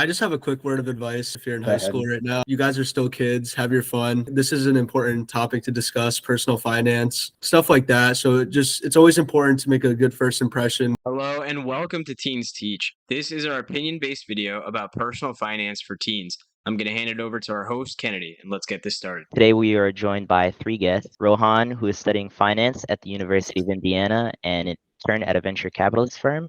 I just have a quick word of advice if you're in Go high ahead. school right now. You guys are still kids, have your fun. This is an important topic to discuss, personal finance, stuff like that. So it's always important to make a good first impression. Hello and welcome to Teens Teach. This is our opinion-based video about personal finance for teens. I'm going to hand it over to our host, Kennedy, and let's get this started. Today we are joined by three guests. Rohan, who is studying finance at the University of Indiana and in turn at a venture capitalist firm,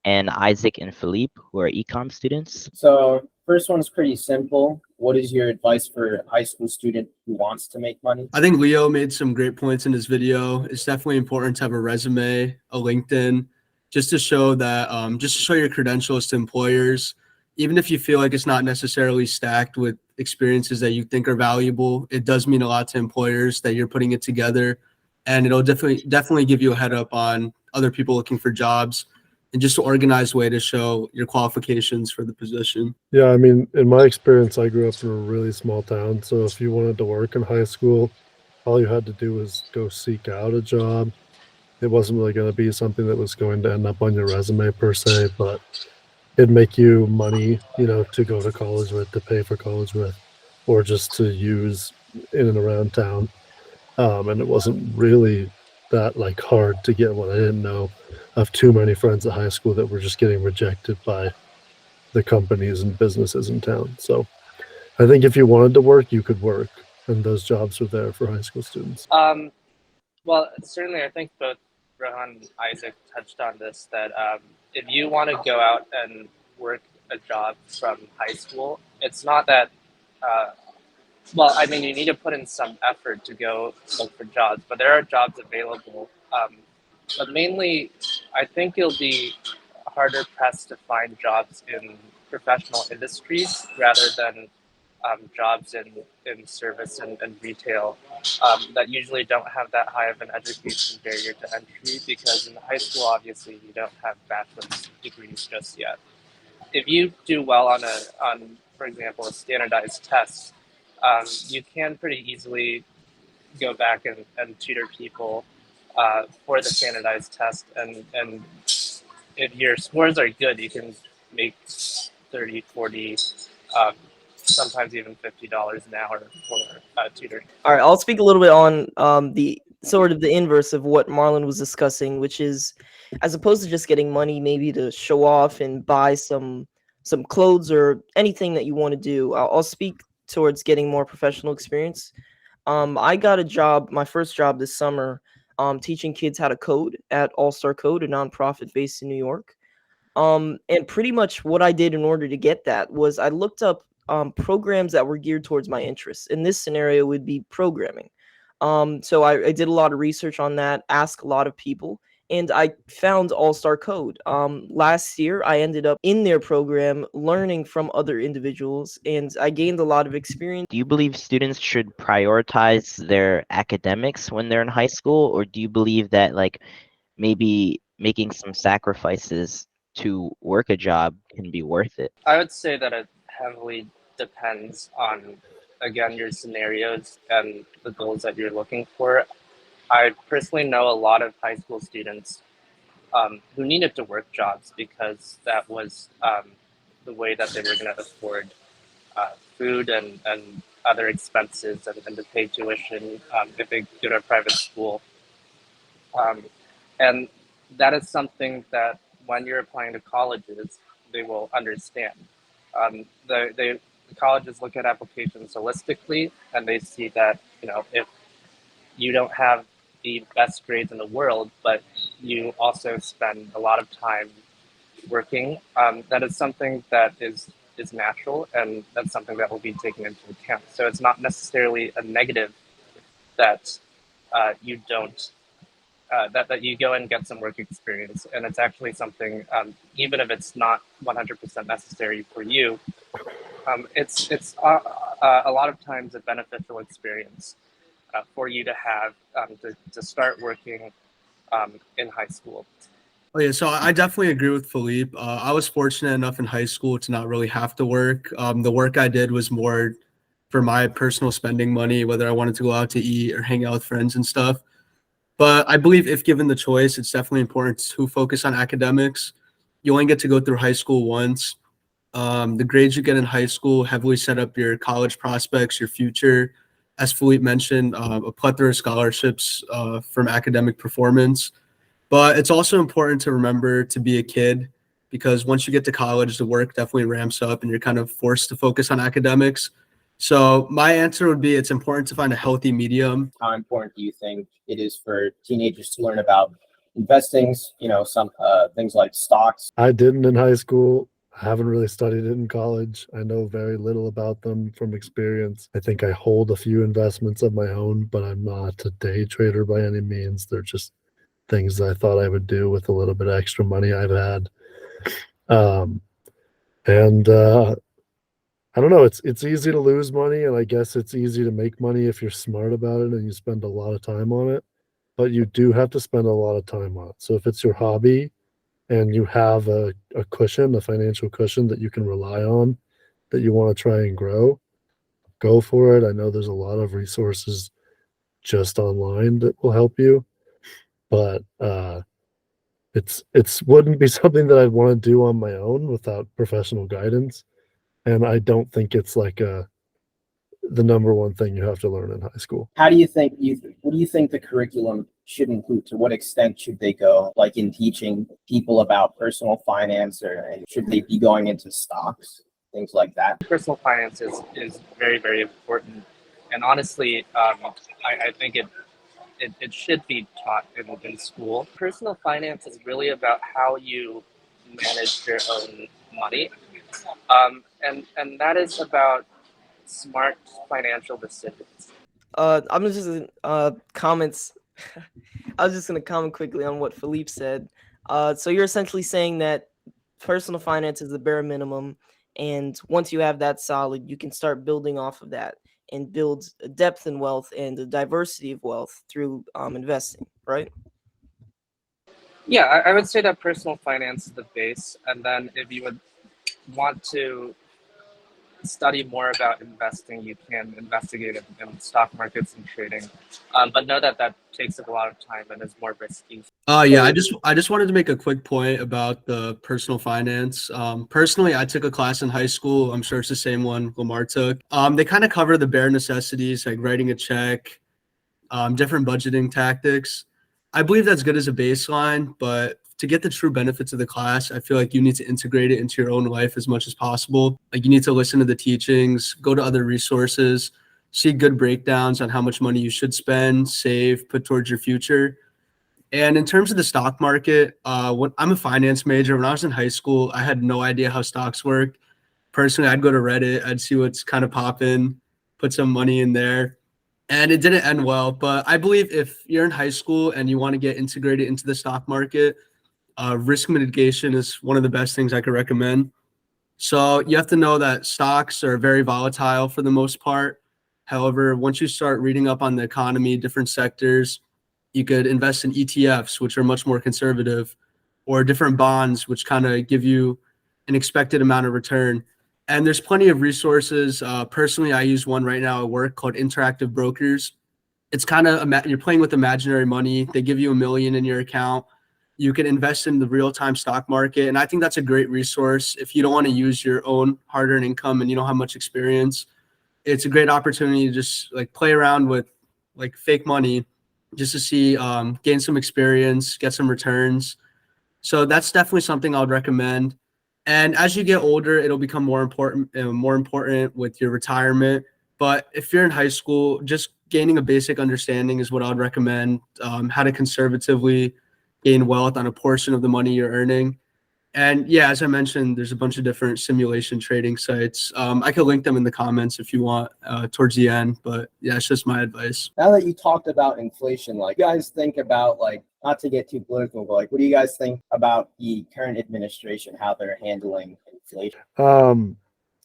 and Isaac and Philippe, who are econ students. So first one is pretty simple. What is your advice for a high school student who wants to make money? I think Leo made some great points in his video. It's definitely important to have a resume, a LinkedIn, just to show that, just to show your credentials to employers. Even if you feel like it's not necessarily stacked with experiences that you think are valuable, it does mean a lot to employers that you're putting it together, and it'll definitely give you a head up on other people looking for jobs, and just an organized way to show your qualifications for the position. Yeah, I mean, in my experience, I grew up in a really small town. So if you wanted to work in high school, all you had to do was go seek out a job. It wasn't really going to be something that was going to end up on your resume per se, but it'd make you money, to go to college with, to pay for college with, or just to use in and around town. And it wasn't really that hard to get one. I didn't know of too many friends at high school that were just getting rejected by the companies and businesses in town. So I think if you wanted to work, you could work, and those jobs are there for high school students. Well, certainly I think both Rohan and Isaac touched on this, that if you want to go out and work a job from high school, it's not that, you need to put in some effort to go look for jobs, but there are jobs available. But mainly, I think you'll be harder pressed to find jobs in professional industries rather than jobs in service and retail that usually don't have that high of an education barrier to entry, because in high school, obviously, you don't have bachelor's degrees just yet. If you do well on for example, a standardized test, you can pretty easily go back and tutor people for the standardized test, and if your scores are good, you can make 30, 40, sometimes even $50 an hour for tutoring. All right, I'll speak a little bit on the sort of the inverse of what Marlon was discussing, which is, as opposed to just getting money maybe to show off and buy some clothes or anything that you want to do, I'll speak towards getting more professional experience. I got a job, my first job this summer, teaching kids how to code at All Star Code, a nonprofit based in New York. And pretty much what I did in order to get that was I looked up programs that were geared towards my interests. In this scenario would be programming. So I did a lot of research on that, asked a lot of people, and I found All-Star Code. Last year, I ended up in their program learning from other individuals, and I gained a lot of experience. Do you believe students should prioritize their academics when they're in high school, or do you believe that maybe making some sacrifices to work a job can be worth it? I would say that it heavily depends on, again, your scenarios and the goals that you're looking for. I personally know a lot of high school students who needed to work jobs because that was the way that they were going to afford food and other expenses, and to pay tuition if they go to a private school. And that is something that when you're applying to colleges, they will understand. The colleges look at applications holistically, and they see that, if you don't have the best grades in the world, but you also spend a lot of time working, that is something that is natural, and that's something that will be taken into account. So it's not necessarily a negative that you don't that you go and get some work experience, and it's actually something, even if it's not 100% necessary for you, it's a lot of times a beneficial experience for you to have to start working in high school. Oh yeah, so I definitely agree with Philippe. I was fortunate enough in high school to not really have to work. The work I did was more for my personal spending money, whether I wanted to go out to eat or hang out with friends and stuff. But I believe if given the choice, it's definitely important to focus on academics. You only get to go through high school once. The grades you get in high school heavily set up your college prospects, your future. As Philippe mentioned, a plethora of scholarships from academic performance. But it's also important to remember to be a kid, because once you get to college, the work definitely ramps up and you're kind of forced to focus on academics. So my answer would be it's important to find a healthy medium. How important do you think it is for teenagers to learn about investing, some things like stocks? I didn't in high school. I haven't really studied it in college. I know very little about them from experience. I think I hold a few investments of my own, but I'm not a day trader by any means. They're just things I thought I would do with a little bit of extra money I've had. And I don't know, it's easy to lose money, and I guess it's easy to make money if you're smart about it and you spend a lot of time on it, but you do have to spend a lot of time on it. So if it's your hobby and you have a cushion, a financial cushion that you can rely on, that you want to try and grow, go for it. I know there's a lot of resources just online that will help you, but it's wouldn't be something that I'd want to do on my own without professional guidance. And I don't think it's like the number one thing you have to learn in high school. How do you think what do you think the curriculum should include? To what extent should they go, like in teaching people about personal finance, or should they be going into stocks, things like that? Personal finance is very, very important. And honestly, I think it should be taught in school. Personal finance is really about how you manage your own money. And that is about smart financial decisions. I'm just comments. I was just gonna comment quickly on what Philippe said. So you're essentially saying that personal finance is the bare minimum, and once you have that solid, you can start building off of that and build a depth in wealth and a diversity of wealth through investing, right? Yeah, I would say that personal finance is the base, and then if you would want to study more about investing, you can investigate in stock markets and trading, but know that that takes up a lot of time and is more risky. Yeah, I just wanted to make a quick point about the personal finance. Personally, I took a class in high school. I'm sure it's the same one Lamarr took. They kind of cover the bare necessities, like writing a check, different budgeting tactics. I believe that's good as a baseline, but to get the true benefits of the class, I feel like you need to integrate it into your own life as much as possible. Like you need to listen to the teachings, go to other resources, see good breakdowns on how much money you should spend, save, put towards your future. And in terms of the stock market, when I'm a finance major, when I was in high school, I had no idea how stocks work. Personally, I'd go to Reddit, I'd see what's kind of popping, put some money in there. And it didn't end well. But I believe if you're in high school and you want to get integrated into the stock market, risk mitigation is one of the best things I could recommend. So you have to know that stocks are very volatile for the most part. However, once you start reading up on the economy, different sectors, you could invest in ETFs, which are much more conservative, or different bonds, which kind of give you an expected amount of return. And there's plenty of resources. Personally, I use one right now at work called Interactive Brokers. It's kind of, you're playing with imaginary money. They give you $1 million in your account. You can invest in the real-time stock market. And I think that's a great resource. If you don't want to use your own hard-earned income and you don't have much experience, it's a great opportunity to just like play around with like fake money just to see, gain some experience, get some returns. So that's definitely something I would recommend. And as you get older, it'll become more important with your retirement. But if you're in high school, just gaining a basic understanding is what I would recommend. How to conservatively gain wealth on a portion of the money you're earning. And yeah, as I mentioned, there's a bunch of different simulation trading sites. I could link them in the comments if you want towards the end. But yeah, it's just my advice. Now that you talked about inflation, like you guys think about, like, not to get too political, but like, what do you guys think about the current administration, how they're handling inflation?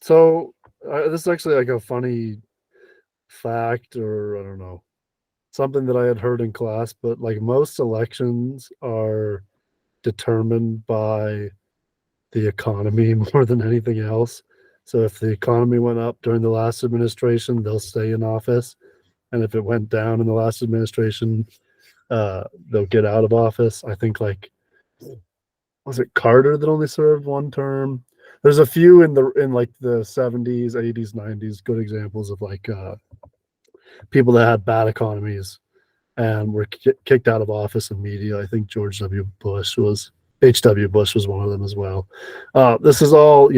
So this is actually like a funny fact, or I don't know, something that I had heard in class, but like most elections are determined by the economy more than anything else. So if the economy went up during the last administration, they'll stay in office. And if it went down in the last administration, they'll get out of office. I think like, was it Carter that only served one term? There's a few in like the 70s, 80s, 90s, good examples of like people that had bad economies and were kicked out of office and media. I think H.W. Bush was one of them as well. This is all,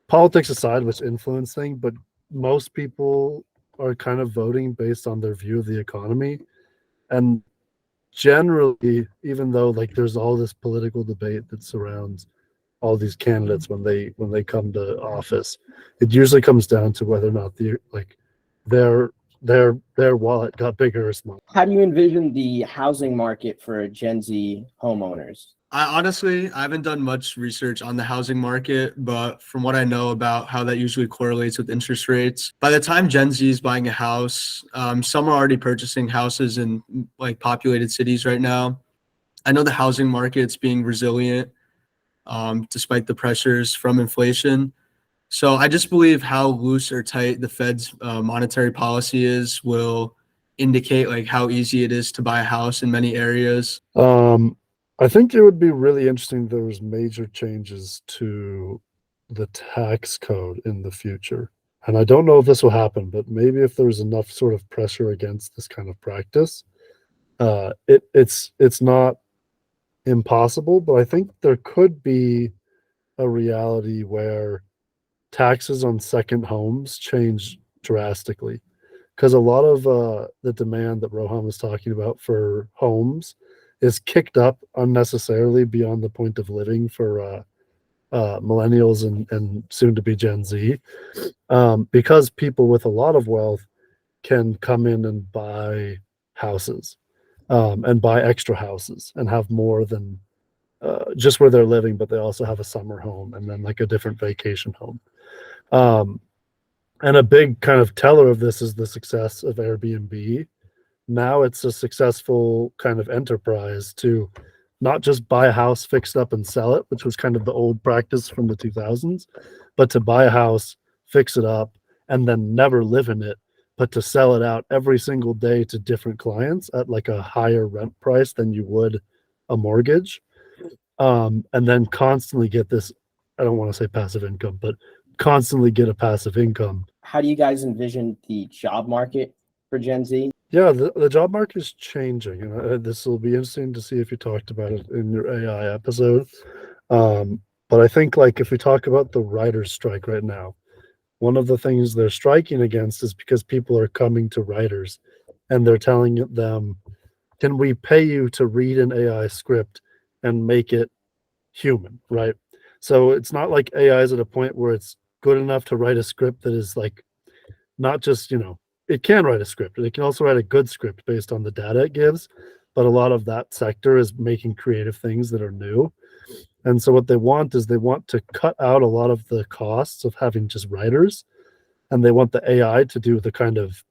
politics aside, which influence thing, but most people are kind of voting based on their view of the economy. And generally, even though like there's all this political debate that surrounds all these candidates when they come to office, it usually comes down to whether or not their wallet got bigger or smaller. How do you envision the housing market for Gen Z homeowners? I haven't done much research on the housing market, but from what I know about how that usually correlates with interest rates, by the time Gen Z is buying a house, some are already purchasing houses in like populated cities right now. I know the housing market's being resilient despite the pressures from inflation. So I just believe how loose or tight the Fed's monetary policy is will indicate like how easy it is to buy a house in many areas. I think it would be really interesting if there was major changes to the tax code in the future. And I don't know if this will happen, but maybe if there's enough sort of pressure against this kind of practice, it's not impossible, but I think there could be a reality where taxes on second homes change drastically. Because a lot of the demand that Rohan was talking about for homes is kicked up unnecessarily beyond the point of living for millennials and soon to be Gen Z, because people with a lot of wealth can come in and buy houses and buy extra houses and have more than just where they're living, but they also have a summer home and then like a different vacation home. And a big kind of teller of this is the success of Airbnb. Now it's a successful kind of enterprise to not just buy a house, fix it up, and sell it, which was kind of the old practice from the 2000s, but to buy a house, fix it up, and then never live in it, but to sell it out every single day to different clients at like a higher rent price than you would a mortgage. And then constantly get this, I don't want to say passive income, but constantly get a passive income. How do you guys envision the job market for Gen Z? Yeah, the job market is changing, and this will be interesting to see if you talked about it in your AI episode. But I think like if we talk about the writers' strike right now, one of the things they're striking against is because people are coming to writers and they're telling them, can we pay you to read an AI script and make it human, right? So it's not like AI is at a point where it's good enough to write a script that is like not just, it can write a script. It can also write a good script based on the data it gives. But a lot of that sector is making creative things that are new. And so what they want is they want to cut out a lot of the costs of having just writers. And they want the AI to do the kind of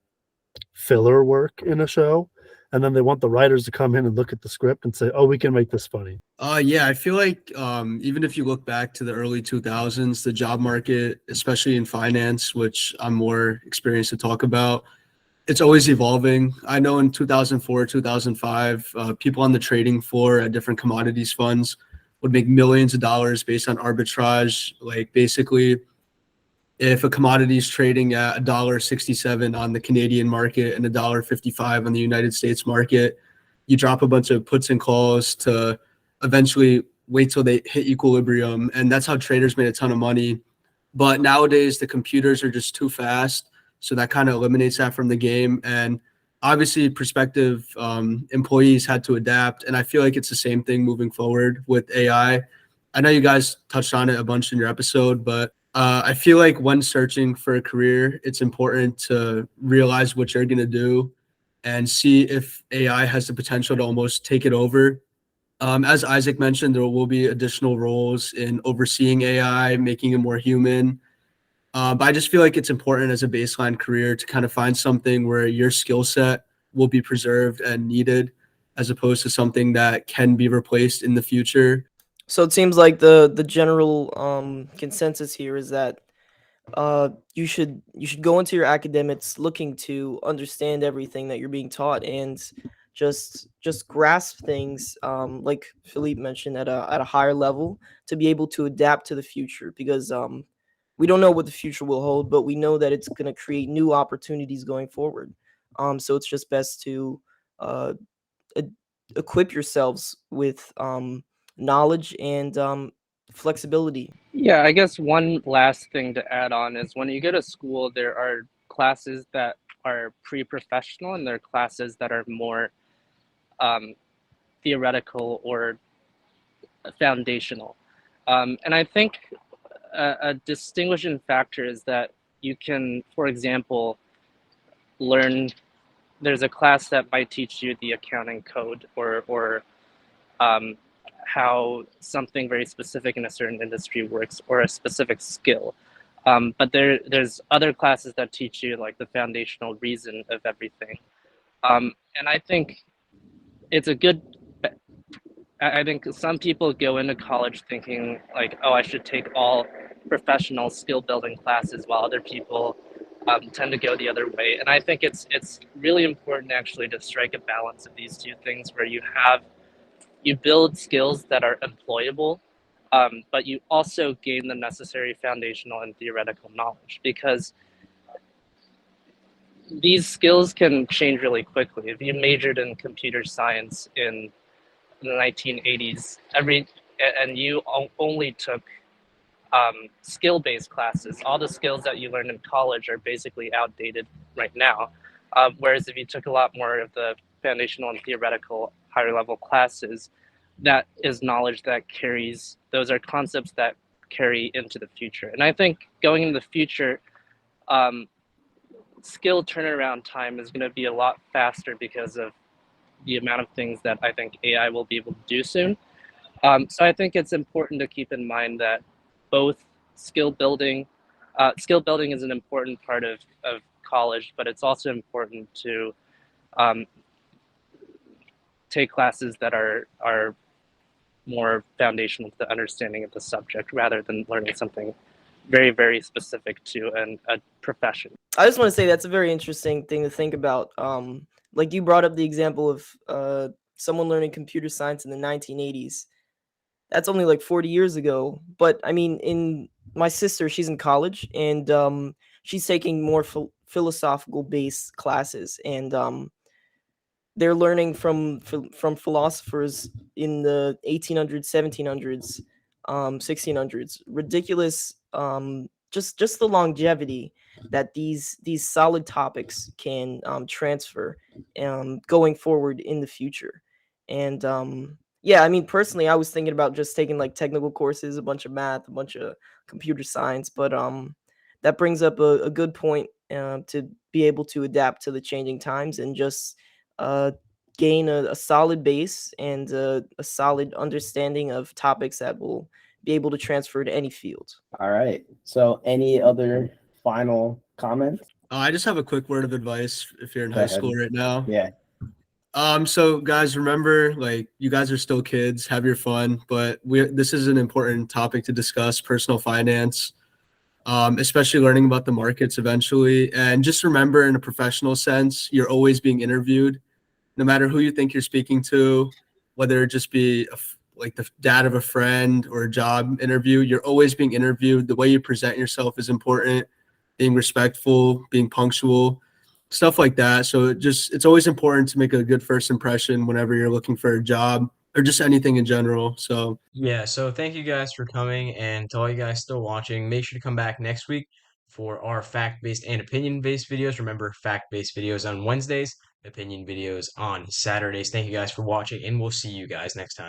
filler work in a show. And then they want the writers to come in and look at the script and say, oh, we can make this funny. Yeah, I feel like even if you look back to the early 2000s, the job market, especially in finance, which I'm more experienced to talk about, it's always evolving. I know in 2004, 2005, people on the trading floor at different commodities funds would make millions of dollars based on arbitrage. Like basically, if a commodity is trading at $1.67 on the Canadian market and $1.55 on the United States market, you drop a bunch of puts and calls to eventually wait till they hit equilibrium. And that's how traders made a ton of money. But nowadays, the computers are just too fast. So that kind of eliminates that from the game. And obviously, prospective employees had to adapt. And I feel like it's the same thing moving forward with AI. I know you guys touched on it a bunch in your episode, but I feel like when searching for a career, it's important to realize what you're going to do and see if AI has the potential to almost take it over. As Isaac mentioned, there will be additional roles in overseeing AI, making it more human. But I just feel like it's important as a baseline career to kind of find something where your skill set will be preserved and needed, as opposed to something that can be replaced in the future. So it seems like the general consensus here is that you should go into your academics looking to understand everything that you're being taught and just grasp things, like Philippe mentioned, at a higher level, to be able to adapt to the future, because we don't know what the future will hold, but we know that it's going to create new opportunities going forward. So it's just best to uh, e- equip yourselves with knowledge and flexibility. Yeah, I guess one last thing to add on is when you go to school, there are classes that are pre-professional and there are classes that are more um, theoretical or foundational. And I think a distinguishing factor is that you can, for example, learn. There's a class that might teach you the accounting code or um, how something very specific in a certain industry works or a specific skill. But there's other classes that teach you like the foundational reason of everything. And I think it's a good. I think some people go into college thinking like, oh, I should take all professional skill building classes, while other people tend to go the other way. And I think it's really important actually to strike a balance of these two things, where you build skills that are employable, but you also gain the necessary foundational and theoretical knowledge, because these skills can change really quickly. If you majored in computer science in the 1980s, and you only took skill-based classes, all the skills that you learned in college are basically outdated right now. Whereas if you took a lot more of the foundational and theoretical higher level classes, that is knowledge that carries, those are concepts that carry into the future. And I think going into the future, skill turnaround time is going to be a lot faster because of the amount of things that I think AI will be able to do soon. So I think it's important to keep in mind that both skill building is an important part of college, but it's also important to um, take classes that are more foundational to the understanding of the subject, rather than learning something very, very specific to a profession. I just want to say that's a very interesting thing to think about. Like you brought up the example of someone learning computer science in the 1980s. That's only like 40 years ago. But I mean, in my sister, she's in college, and she's taking more philosophical based classes, and they're learning from philosophers in the 1800s, 1700s, 1600s. Ridiculous. Just the longevity that these solid topics can transfer going forward in the future. And yeah, I mean, personally, I was thinking about just taking like technical courses, a bunch of math, a bunch of computer science, but that brings up a good point, to be able to adapt to the changing times and just uh, gain a solid base and a solid understanding of topics that will be able to transfer to any field. All right. So any other final comments? I just have a quick word of advice if you're in Go high ahead. school right now. Yeah. So guys, remember, like, you guys are still kids, have your fun, but this is an important topic to discuss, personal finance, especially learning about the markets eventually. And just remember, in a professional sense, you're always being interviewed, no matter who you think you're speaking to, whether it just be like the dad of a friend or a job interview, you're always being interviewed. The way you present yourself is important, being respectful, being punctual, stuff like that. So it's always important to make a good first impression whenever you're looking for a job or just anything in general. So Yeah, so thank you guys for coming, and to all you guys still watching, make sure to come back next week for our fact-based and opinion-based videos. Remember, fact-based videos on Wednesdays, opinion videos on Saturdays. Thank you guys for watching, and we'll see you guys next time.